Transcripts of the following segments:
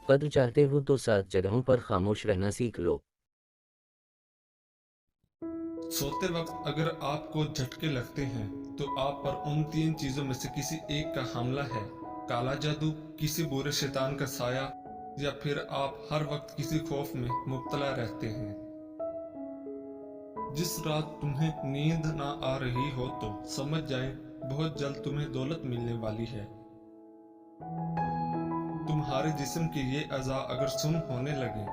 قدر چاہتے ہو تو 7 جگہوں پر خاموش رہنا سیکھ لو۔ سوتے وقت اگر آپ کو جھٹکے لگتے ہیں تو آپ پر ان 3 چیزوں میں سے کسی ایک کا حملہ ہے: کالا جادو، کسی برے شیطان کا سایہ، یا پھر آپ ہر وقت کسی خوف میں مبتلا رہتے ہیں۔ جس رات تمہیں نیند نہ آ رہی ہو تو سمجھ جائیں بہت جلد تمہیں دولت ملنے والی ہے۔ تمہارے جسم کے یہ اعضاء اگر سن ہونے لگے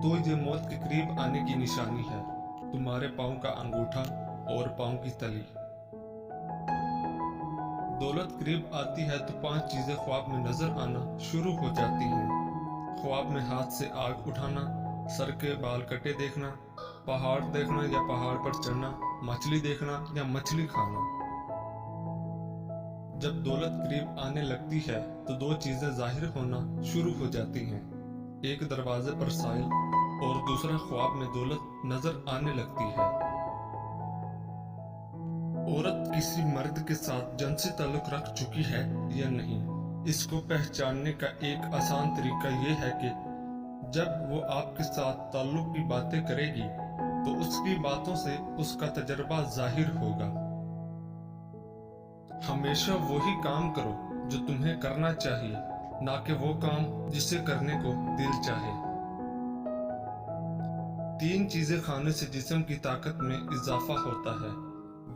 تو یہ موت کے قریب آنے کی نشانی ہے۔ تمہارے پاؤں کا انگوٹھا اور پاؤں کی تلی۔ دولت قریب آتی ہے تو 5 چیزیں خواب میں نظر آنا شروع ہو جاتی ہیں۔ خواب میں ہاتھ سے آگ اٹھانا، سر کے بال کٹے دیکھنا، پہاڑ دیکھنا یا پہاڑ پر چڑھنا، مچھلی دیکھنا یا مچھلی کھانا۔ جب دولت قریب آنے لگتی ہے تو 2 چیزیں ظاہر ہونا شروع ہو جاتی ہیں: ایک دروازے پر سائل اور دوسرا خواب میں دولت نظر آنے لگتی ہے۔ عورت کسی مرد کے ساتھ جنسی تعلق رکھ چکی ہے یا نہیں، اس کو پہچاننے کا ایک آسان طریقہ یہ ہے کہ جب وہ آپ کے ساتھ تعلق کی باتیں کرے گی تو اس کی باتوں سے اس کا تجربہ ظاہر ہوگا۔ ہمیشہ وہی کام کرو جو تمہیں کرنا چاہیے، نہ کہ وہ کام جسے کرنے کو دل چاہے۔ 3 چیزیں کھانے سے جسم کی طاقت میں اضافہ ہوتا ہے: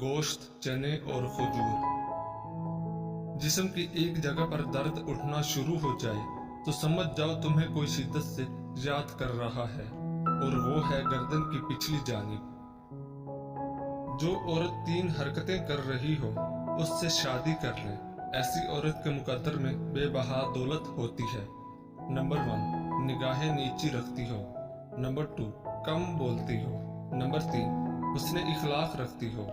گوشت، چنے اور کھجور۔ جسم کی ایک جگہ پر درد اٹھنا شروع ہو جائے تو سمجھ جاؤ تمہیں کوئی شدت سے یاد کر رہا ہے، اور وہ ہے گردن کی پچھلی جانب۔ جو عورت 3 حرکتیں کر رہی ہو اس سے شادی کر لیں، ایسی عورت کے مقدر میں بے بہا دولت ہوتی ہے۔ نمبر 1، نگاہیں نیچی رکھتی ہو۔ نمبر 2، کم بولتی ہو۔ نمبر 3، حسن اخلاق رکھتی ہو۔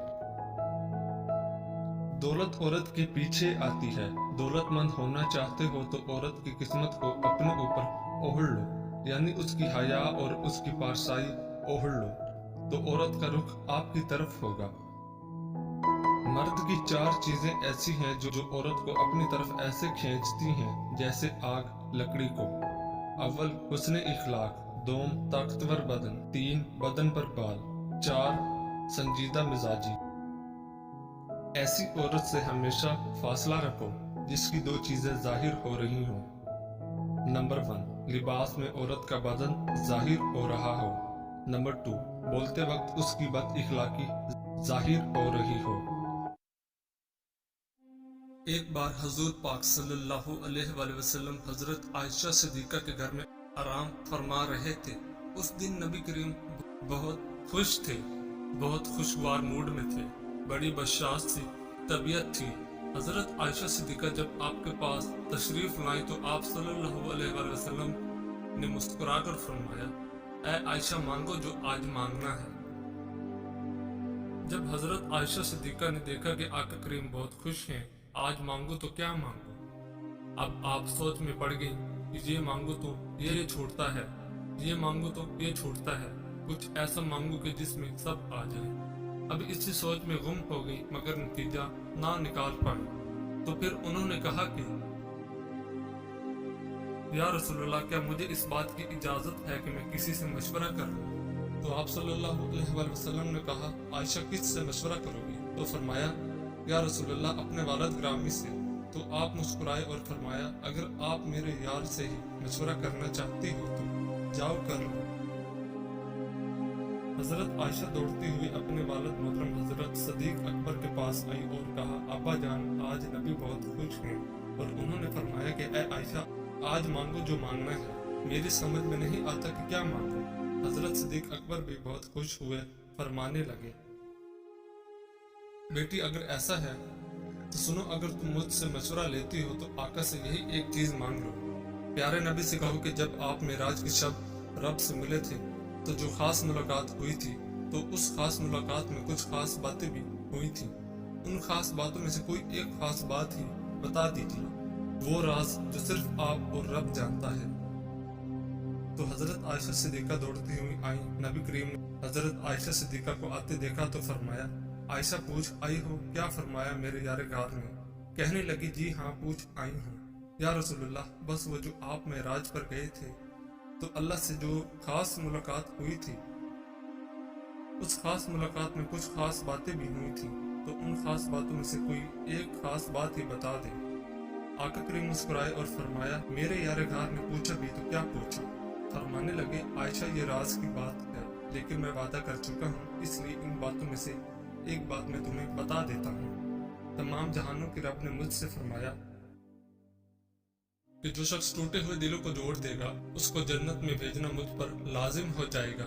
دولت عورت کے پیچھے آتی ہے۔ دولت مند ہونا چاہتے ہو تو عورت کی قسمت کو اپنے اوپر اوڑھ لو، یعنی اس کی حیا اور اس کی پارسائی اوڑھ لو، تو عورت کا رخ آپ کی طرف ہوگا۔ مرد کی 4 چیزیں ایسی ہیں جو عورت کو اپنی طرف ایسے کھینچتی ہیں جیسے آگ لکڑی کو: اول، حسن اخلاق، دوم، طاقتور بدن، 3، بدن پر بال، 4، سنجیدہ مزاجی۔ ایسی عورت سے ہمیشہ فاصلہ رکھو جس کی 2 چیزیں ظاہر ہو رہی ہوں۔ نمبر 1، لباس میں عورت کا بدن ظاہر ہو رہا ہو۔ نمبر 2، بولتے وقت اس کی بد اخلاقی ظاہر ہو رہی ہو۔ ایک بار حضور پاک صلی اللہ علیہ وآلہ وسلم حضرت عائشہ صدیقہ کے گھر میں آرام فرما رہے تھے۔ اس دن نبی کریم بہت خوش تھے، بہت خوشگوار موڈ میں تھے، بڑی بشاش سی طبیعت تھی۔ حضرت عائشہ صدیقہ جب آپ کے پاس تشریف لائیں تو آپ صلی اللہ علیہ وآلہ وسلم نے مسکرا کر فرمایا: اے عائشہ، مانگو جو آج مانگنا ہے۔ جب حضرت عائشہ صدیقہ نے دیکھا کہ آقا کریم بہت خوش ہیں، آج مانگو تو کیا مانگو؟ اب آپ سوچ میں پڑ گئی کہ یہ مانگو تو یہ چھوٹتا ہے، یہ مانگو تو یہ چھوٹتا ہے، کچھ ایسا مانگو کہ جس میں سب آ جائے۔ اب اسی سوچ میں گم ہو گئی مگر نتیجہ نہ نکال پائی، تو پھر انہوں نے کہا کہ یا رسول اللہ، کیا مجھے اس بات کی اجازت ہے کہ میں کسی سے مشورہ کر لوں؟ تو آپ صلی اللہ علیہ وآلہ وسلم نے کہا: عائشہ، کس سے مشورہ کرو گی؟ تو فرمایا: یا رسول اللہ، اپنے والد گرامی سے۔ تو آپ مسکرائے اور فرمایا: اگر آپ میرے یار سے ہی مشورہ کرنا چاہتی ہو تو جاؤ کر لو۔ حضرت عائشہ دوڑتی ہوئی اپنے والد محترم حضرت صدیق اکبر کے پاس آئی اور کہا: ابا جان، آج نبی بہت خوش ہیں۔ اور انہوں نے فرمایا کہ اے عائشہ، آج مانگو جو مانگنا ہے، میری سمجھ میں نہیں آتا کہ کیا مانگو۔ حضرت صدیق اکبر بھی بہت خوش ہوئے، فرمانے لگے: بیٹی، اگر ایسا ہے تو سنو، اگر تم مجھ سے مشورہ لیتی ہو تو آقا سے یہی ایک چیز مانگ لو۔ پیارے نبی سے کہو کہ جب آپ معراج کی شب رب سے ملے تھے تو جو خاص ملاقات ہوئی تھی، تو اس خاص ملاقات میں کچھ خاص باتیں بھی ہوئی تھیں۔ ان خاص باتوں میں سے کوئی ایک خاص بات ہی بتا دیجیے، وہ راز جو صرف آپ اور رب جانتا ہے۔ تو حضرت عائشہ صدیقہ دوڑتی ہوئی آئیں۔ نبی کریم نے حضرت عائشہ صدیقہ کو آتے دیکھا تو فرمایا: عائشہ، پوچھ آئی ہو، کیا فرمایا میرے یار غار نے؟ کہنے لگی: جی ہاں، پوچھ آئی ہوں۔ یا رسول اللہ بس وہ جو آپ معراج پر گئے تھے تو اللہ سے جو خاص ملاقات ہوئی تھی، اس خاص ملاقات میں کچھ خاص باتیں بھی ہوئی تھیں، تو ان خاص باتوں میں سے کوئی ایک خاص بات ہی بتا دیں۔ آقا کریم مسکرائے اور فرمایا، میرے یار غار نے پوچھا بھی تو کیا پوچھا؟ فرمانے لگے، عائشہ یہ راز کی بات ہے، لیکن میں وعدہ کر چکا ہوں، اس لیے ان باتوں میں سے ایک بات میں تمہیں بتا دیتا ہوں۔ تمام جہانوں کے رب نے مجھ سے فرمایا کہ جو شخص ٹوٹے ہوئے دلوں کو جوڑ دے گا اس کو جنت میں بھیجنا مجھ پر لازم ہو جائے گا۔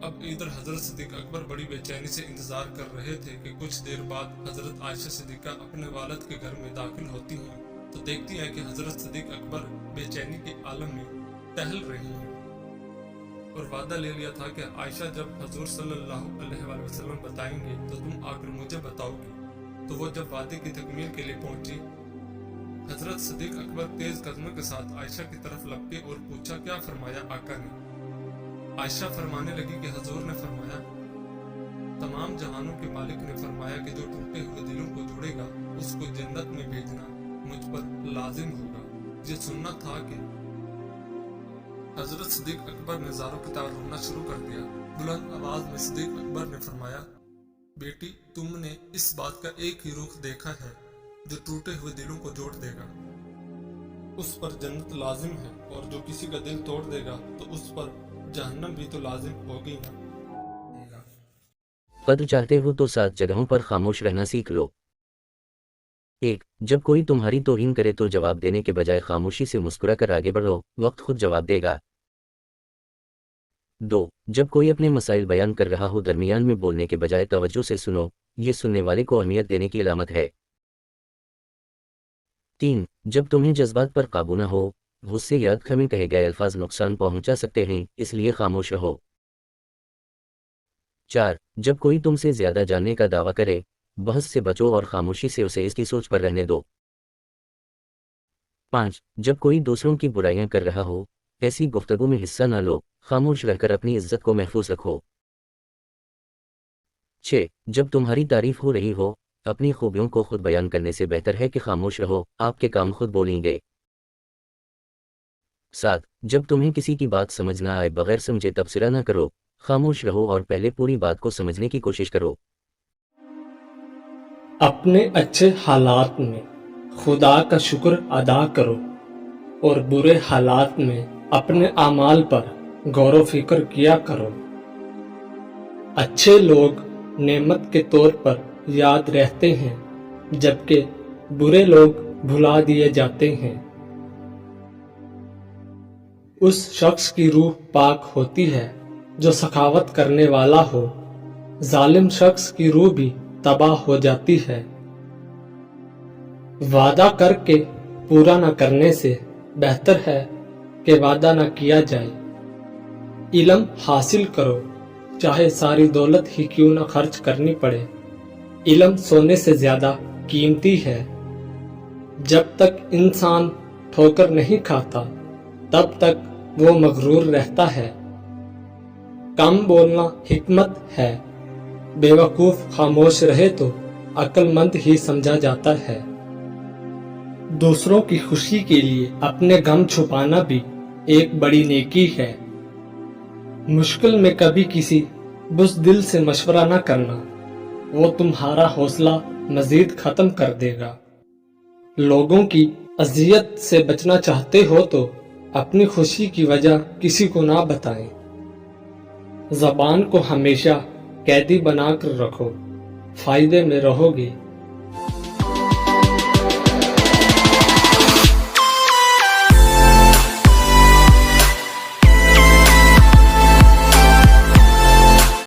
اب ادھر حضرت صدیق اکبر بڑی بے چینی سے انتظار کر رہے تھے کہ کچھ دیر بعد حضرت عائشہ صدیقہ اپنے والد کے گھر میں داخل ہوتی ہیں تو دیکھتی ہیں کہ حضرت صدیق اکبر بے چینی کے عالم میں ٹہل رہی ہیں، اور وعدہ لے لیا تھا کہ عائشہ جب حضور صلی اللہ علیہ وآلہ وسلم بتائیں گے تو تم آ کر مجھے بتاؤ گی۔ تو وہ جب وعدے کی تکمیل کے لیے پہنچی، حضرت صدیق اکبر تیز قدموں کے ساتھ عائشہ کی طرف لپکے اور پوچھا، کیا فرمایا آقا نے؟ عائشہ فرمانے لگی کہ حضور نے فرمایا، تمام جہانوں کے مالک نے فرمایا کہ جو ٹوٹے ہوئے دلوں کو جوڑے گا اس کو جنت میں بھیجنا مجھ پر لازم ہوگا۔ یہ سننا تھا کہ حضرت صدیق اکبر نے زاروں کی طرح رونا شروع کر دیا۔ بلند آواز میں صدیق اکبر نے فرمایا، بیٹی تم نے اس بات کا ایک ہی رخ دیکھا ہے، جو ٹوٹے ہوئے دلوں کو جوڑ دے گا اس پر جنت لازم ہے، اور جو کسی کا دل توڑ دے گا تو اس پر جہنم بھی تو لازم ہوگی نا۔ قدر چاہتے ہو تو 7 جگہوں پر خاموش رہنا سیکھ لو۔ 1. جب کوئی تمہاری توہین کرے تو جواب دینے کے بجائے خاموشی سے مسکرا کر آگے بڑھو، وقت خود جواب دے گا۔ 2. جب کوئی اپنے مسائل بیان کر رہا ہو درمیان میں بولنے کے بجائے توجہ سے سنو، یہ سننے والے کو اہمیت دینے کی علامت ہے۔ 3. جب تمہیں جذبات پر قابو نہ ہو، غصے یا خم میں کہے گئے الفاظ نقصان پہنچا سکتے ہیں، اس لیے خاموش رہو۔ 4. جب کوئی تم سے زیادہ جاننے کا دعویٰ کرے، بحث سے بچو اور خاموشی سے اسے اس کی سوچ پر رہنے دو۔ 5. جب کوئی دوسروں کی برائیاں کر رہا ہو، ایسی گفتگو میں حصہ نہ لو، خاموش رہ کر اپنی عزت کو محفوظ رکھو۔ 6. جب تمہاری تعریف ہو رہی ہو، اپنی خوبیوں کو خود بیان کرنے سے بہتر ہے کہ خاموش رہو، آپ کے کام خود بولیں گے۔ 7. جب تمہیں کسی کی بات سمجھ نہ آئے بغیر سمجھے تبصرہ نہ کرو، خاموش رہو اور پہلے پوری بات کو سمجھنے کی کوشش کرو۔ اپنے اچھے حالات میں خدا کا شکر ادا کرو اور برے حالات میں اپنے اعمال پر غور و فکر کیا کرو۔ اچھے لوگ نعمت کے طور پر یاد رہتے ہیں، جبکہ برے لوگ بھلا دیے جاتے ہیں۔ اس شخص کی روح پاک ہوتی ہے جو سخاوت کرنے والا ہو، ظالم شخص کی روح بھی تباہ ہو جاتی ہے۔ وعدہ کر کے پورا نہ کرنے سے بہتر ہے کہ وعدہ نہ کیا جائے۔ علم حاصل کرو، چاہے ساری دولت ہی کیوں نہ خرچ کرنی پڑے۔ علم سونے سے زیادہ قیمتی ہے۔ جب تک انسان ٹھوکر نہیں کھاتا تب تک وہ مغرور رہتا ہے۔ کم بولنا حکمت ہے، بے وقوف خاموش رہے تو عقل مند ہی سمجھا جاتا ہے۔ دوسروں کی خوشی کے لیے اپنے غم چھپانا بھی ایک بڑی نیکی ہے۔ مشکل میں کبھی کسی بزدل سے مشورہ نہ کرنا، وہ تمہارا حوصلہ مزید ختم کر دے گا۔ لوگوں کی اذیت سے بچنا چاہتے ہو تو اپنی خوشی کی وجہ کسی کو نہ بتائیں۔ زبان کو ہمیشہ قیدی بنا کر رکھو، فائدے میں رہو گے۔